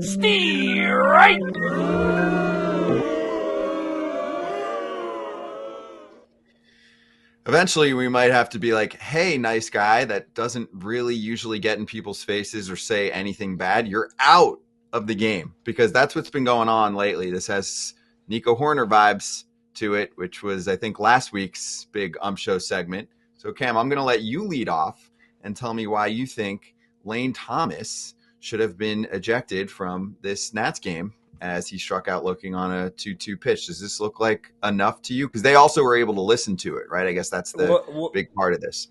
Steer right. Eventually, we might have to be like, hey, nice guy that doesn't really usually get in people's faces or say anything bad. You're out of the game, because that's what's been going on lately. This has Nico Horner vibes to it, which was, I think, last week's big Ump Show segment. So, Cam, I'm going to let you lead off and tell me why you think Lane Thomas should have been ejected from this Nats game as he struck out looking on a 2-2 pitch. Does this look like enough to you? Because they also were able to listen to it, right? I guess that's the big part of this.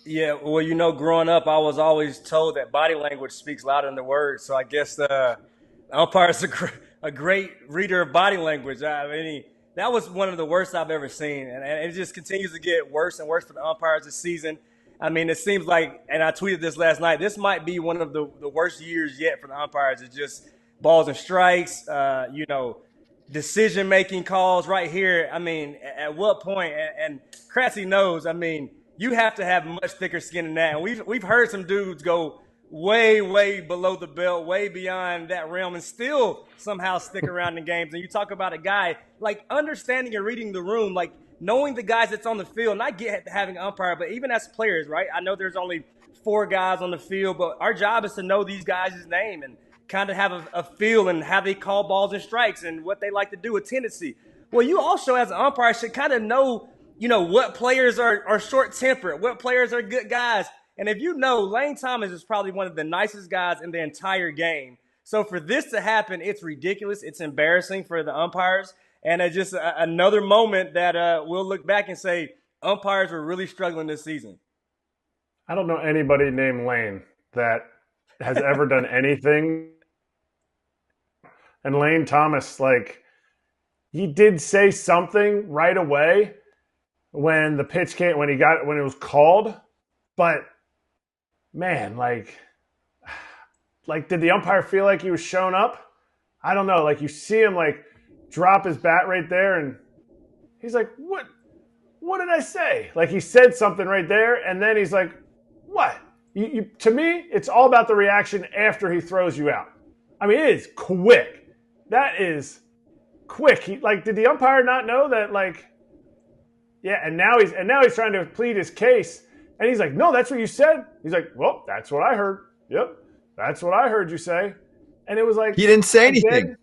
Yeah, well, growing up, I was always told that body language speaks louder than the words. So I guess the umpire is a great reader of body language. I mean, that was one of the worst I've ever seen. And it just continues to get worse and worse for the umpires this season. I mean, it seems like, and I tweeted this last night, this might be one of the worst years yet for the umpires. It's just balls and strikes, decision-making calls right here. I mean, at what point, and Kratzy knows, I mean, you have to have much thicker skin than that. And we've heard some dudes go way, way below the belt, way beyond that realm, and still somehow stick around in games. And you talk about a guy, like, understanding and reading the room, like, knowing the guys that's on the field, not having an umpire, but even as players, right? I know there's only 4 guys on the field, but our job is to know these guys' name and kind of have a feel and how they call balls and strikes and what they like to do, a tendency. Well, you also, as an umpire, should kind of know, what players are short-tempered, what players are good guys. And if you know, Lane Thomas is probably one of the nicest guys in the entire game. So for this to happen, it's ridiculous. It's embarrassing for the umpires. And it's just another moment that we'll look back and say, umpires were really struggling this season. I don't know anybody named Lane that has ever done anything. And Lane Thomas, like, he did say something right away when the pitch came, when it was called. But man, like, did the umpire feel like he was showing up? I don't know. Like, you see him like drop his bat right there, and he's like, "What? What did I say?" Like, he said something right there, and then he's like, "What?" To me, it's all about the reaction after he throws you out. I mean, it is quick. That is quick. Did the umpire not know that? Like, yeah, and now he's trying to plead his case, and he's like, "No, that's what you said." He's like, "Well, that's what I heard. Yep, that's what I heard you say." And it was like, he didn't say anything.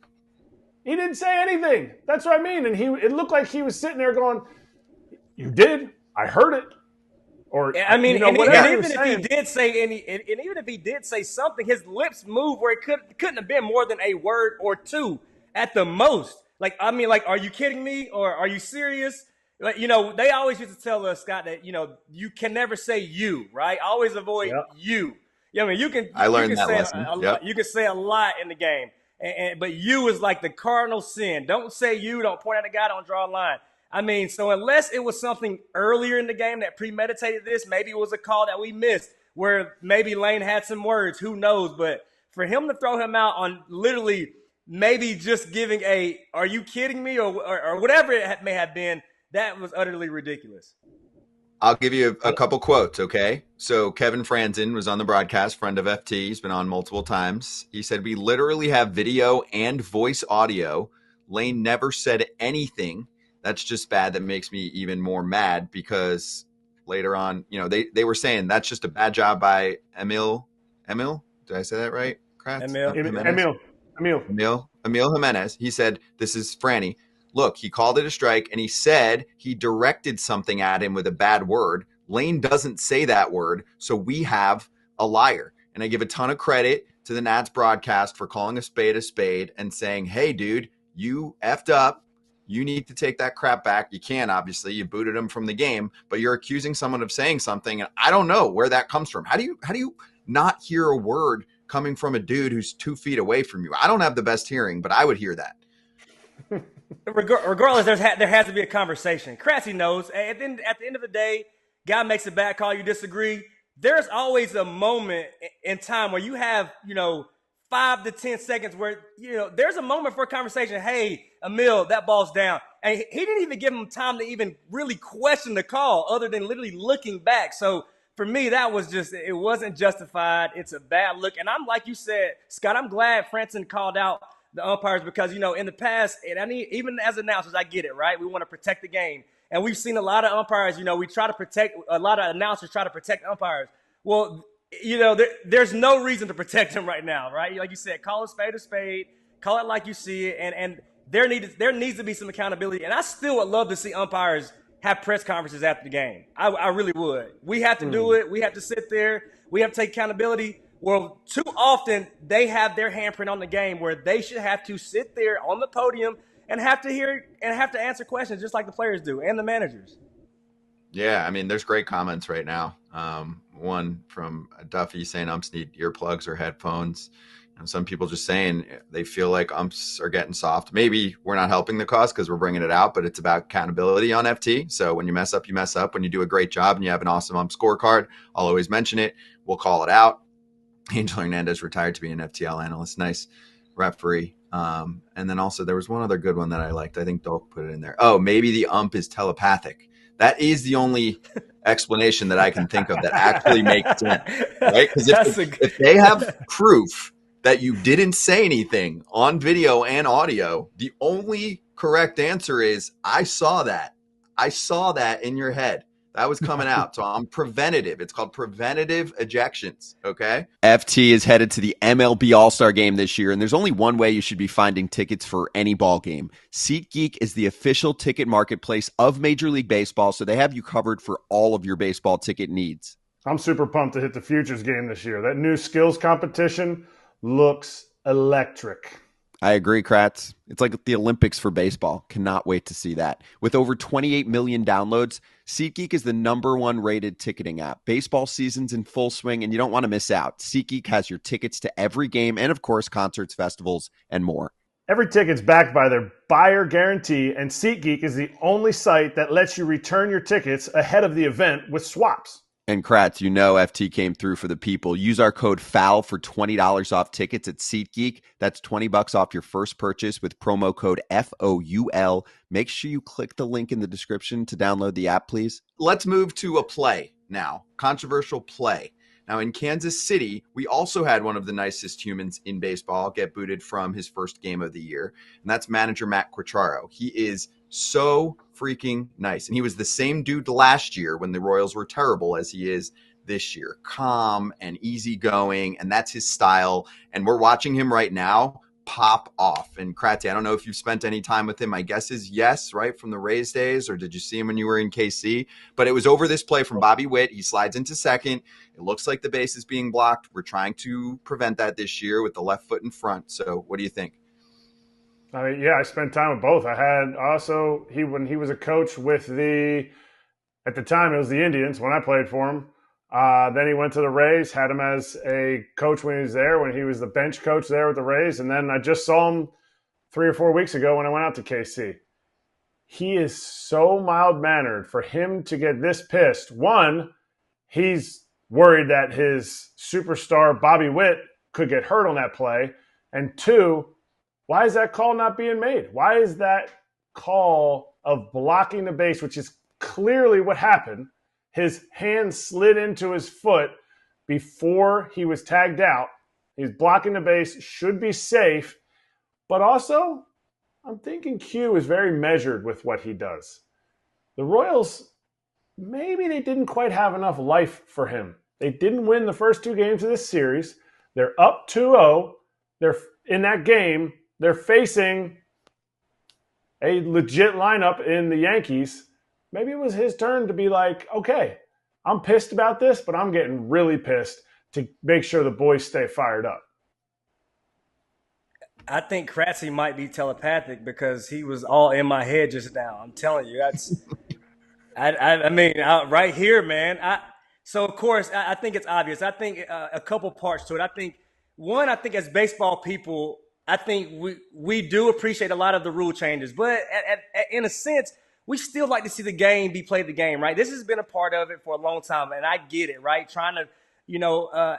He didn't say anything. That's what I mean. And it looked like he was sitting there going, "You did. I heard it." Or I mean, and even if he did say something, his lips moved where it couldn't have been more than a word or two at the most. Like, I mean, like, are you kidding me, or are you serious? Like, they always used to tell us, Scott, that you can never say you, right? Always avoid you. I mean, you can. I learned that lesson. You can say a lot in the game, but you is like the cardinal sin. Don't say you. Don't point at a guy. Don't draw a line. I mean, so unless it was something earlier in the game that premeditated this, maybe it was a call that we missed where maybe Lane had some words, who knows? But for him to throw him out on literally maybe just giving "are you kidding me?" or whatever it may have been, that was utterly ridiculous. I'll give you a couple quotes, okay? So Kevin Franzen was on the broadcast, friend of FT. He's been on multiple times. He said, "We literally have video and voice audio. Lane never said anything. That's just bad. That makes me even more mad," because later on, they were saying that's just a bad job by Emil. Did I say that right? Emil Jimenez. He said, "This is Franny. Look, he called it a strike, and he said he directed something at him with a bad word. Lane doesn't say that word, so we have a liar." And I give a ton of credit to the Nats broadcast for calling a spade and saying, "Hey, dude, you effed up. You need to take that crap back." You can, obviously. You booted him from the game, but you're accusing someone of saying something, and I don't know where that comes from. How do you not hear a word coming from a dude who's 2 feet away from you? I don't have the best hearing, but I would hear that. Regardless, there has to be a conversation. Kratzy knows. At the end of the day, guy makes a bad call, you disagree. There's always a moment in time where you have, 5 to 10 seconds where, there's a moment for a conversation. "Hey, Emil, that ball's down." And he didn't even give him time to even really question the call other than literally looking back. So for me, that was just, it wasn't justified. It's a bad look. And I'm like you said, Scott, I'm glad Franson called out the umpires because, in the past, and even as announcers, I get it, right? We want to protect the game. And we've seen a lot of umpires, we try to protect, a lot of announcers try to protect umpires. Well, there's no reason to protect them right now, right? Like you said, call a spade, call it like you see it. And there needs to be some accountability. And I still would love to see umpires have press conferences after the game. I really would. We have to do it. We have to sit there. We have to take accountability. Well, too often they have their handprint on the game where they should have to sit there on the podium and have to answer questions just like the players do and the managers. Yeah, I mean, there's great comments right now. One from Duffy saying umps need earplugs or headphones. And some people just saying they feel like umps are getting soft. Maybe we're not helping the cause because we're bringing it out, but it's about accountability on FT. So when you mess up, you mess up. When you do a great job and you have an awesome ump scorecard, I'll always mention it. We'll call it out. Angel Hernandez retired to be an FTL analyst. Nice referee. And then also there was one other good one that I liked. I think Dolph put it in there. Oh, maybe the ump is telepathic. That is the only explanation that I can think of that actually makes sense, right? Because if they have proof that you didn't say anything on video and audio, the only correct answer is, I saw that. I saw that in your head. That was coming out. So I'm preventative. It's called preventative ejections. Okay. FT is headed to the MLB All-Star Game this year, and there's only one way you should be finding tickets for any ball game. SeatGeek is the official ticket marketplace of Major League Baseball, so they have you covered for all of your baseball ticket needs. I'm super pumped to hit the Futures game this year. That new skills competition looks electric. I agree, Kratz. It's like the Olympics for baseball. Cannot wait to see that. With over 28 million downloads, SeatGeek is the #1 rated ticketing app. Baseball season's in full swing, and you don't want to miss out. SeatGeek has your tickets to every game and, of course, concerts, festivals, and more. Every ticket's backed by their buyer guarantee, and SeatGeek is the only site that lets you return your tickets ahead of the event with swaps. And Kratz, FT came through for the people. Use our code FOUL for $20 off tickets at SeatGeek. That's $20 off your first purchase with promo code FOUL. Make sure you click the link in the description to download the app, please. Let's move to a play now. Controversial play. Now, in Kansas City, we also had one of the nicest humans in baseball get booted from his first game of the year, and that's manager Matt Quatraro. He is so freaking nice, and he was the same dude last year when the Royals were terrible as he is this year. Calm and easygoing, and that's his style, and we're watching him right now pop off. And Kratzy, I don't know if you've spent any time with him. My guess is yes, right, from the Rays days, or did you see him when you were in KC? But it was over this play from Bobby Witt. He slides into second. It looks like the base is being blocked. We're trying to prevent that this year with the left foot in front. So what do you think? I mean, yeah, I spent time with both. I had also, when he was a coach with at the time it was the Indians when I played for him. Then he went to the Rays, had him as a coach when he was there, when he was the bench coach there with the Rays. And then I just saw him 3 or 4 weeks ago when I went out to KC. He is so mild-mannered. For him to get this pissed, one, he's worried that his superstar Bobby Witt could get hurt on that play. And two, why is that call not being made? Why is that call of blocking the base, which is clearly what happened, his hand slid into his foot before he was tagged out. He's blocking the base, should be safe. But also, I'm thinking Q is very measured with what he does. The Royals, maybe they didn't quite have enough life for him. They didn't win the first 2 games of this series. They're up 2-0. They're in that game. They're facing a legit lineup in the Yankees. Maybe it was his turn to be like, okay, I'm pissed about this, but I'm getting really pissed to make sure the boys stay fired up. I think Kratzy might be telepathic because he was all in my head just now. I'm telling you, that's. I mean, right here, man. So of course, I think it's obvious. I think a couple parts to it. I think as baseball people, I think we do appreciate a lot of the rule changes, but in a sense, we still like to see the game be played the game, right? This has been a part of it for a long time, and I get it, right? Trying to,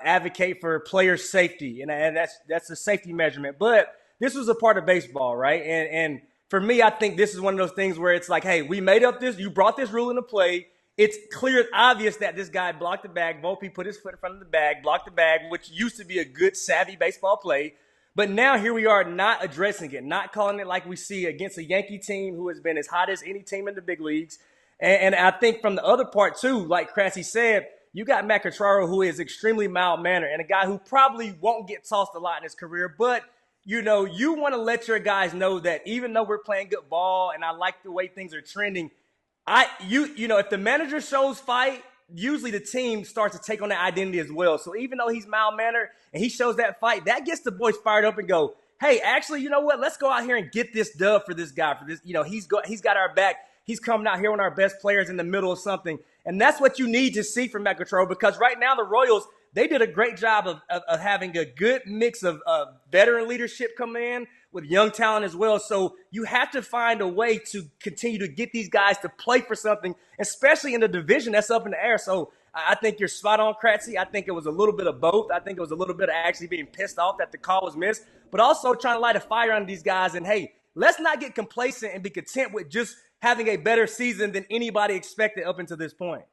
advocate for player safety, and that's a safety measurement. But this was a part of baseball, right? And for me, I think this is one of those things where it's like, hey, we made up this. You brought this rule into play. it's clear, obvious that this guy blocked the bag. Volpe put his foot in front of the bag, blocked the bag, which used to be a good, savvy baseball play. But now here we are not addressing it, not calling it like we see against a Yankee team who has been as hot as any team in the big leagues. And I think from the other part, too, like Cressy said, you got Matt Quatraro, who is extremely mild-mannered and a guy who probably won't get tossed a lot in his career. But, you know, you want to let your guys know that even though we're playing good ball and I like the way things are trending, you know, if the manager shows fight, usually the team starts to take on that identity as well. So even though he's mild-mannered and he shows that fight, that gets the boys fired up and go, hey, actually, you know what? Let's go out here and get this dub for this guy. For this, you know, he's got our back. He's coming out here on our best players in the middle of something. And that's what you need to see from Matt Quatraro, because right now the Royals, they did a great job of having a good mix of veteran leadership coming in with young talent as well. So you have to find a way to continue to get these guys to play for something, especially in the division that's up in the air. So I think you're spot on, Cressy. I think it was a little bit of both. I think it was a little bit of actually being pissed off that the call was missed, but also trying to light a fire on these guys. And, hey, let's not get complacent and be content with just having a better season than anybody expected up until this point.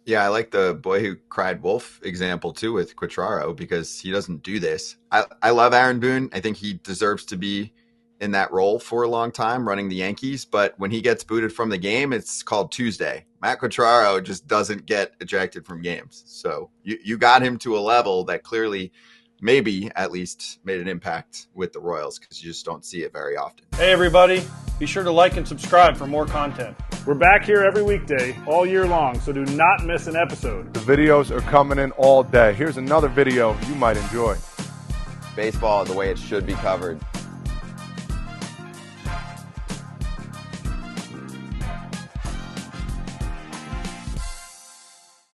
Yeah, I like the boy who cried wolf example too with Quatraro, because he doesn't do this. I love Aaron Boone. I think he deserves to be in that role for a long time running the Yankees. But when he gets booted from the game, it's called Tuesday. Matt Quatraro just doesn't get ejected from games. So you got him to a level that clearly maybe at least made an impact with the Royals, because you just don't see it very often. Hey, everybody. Be sure to like and subscribe for more content. We're back here every weekday, all year long, so do not miss an episode. The videos are coming in all day. Here's another video you might enjoy. Baseball the way it should be covered.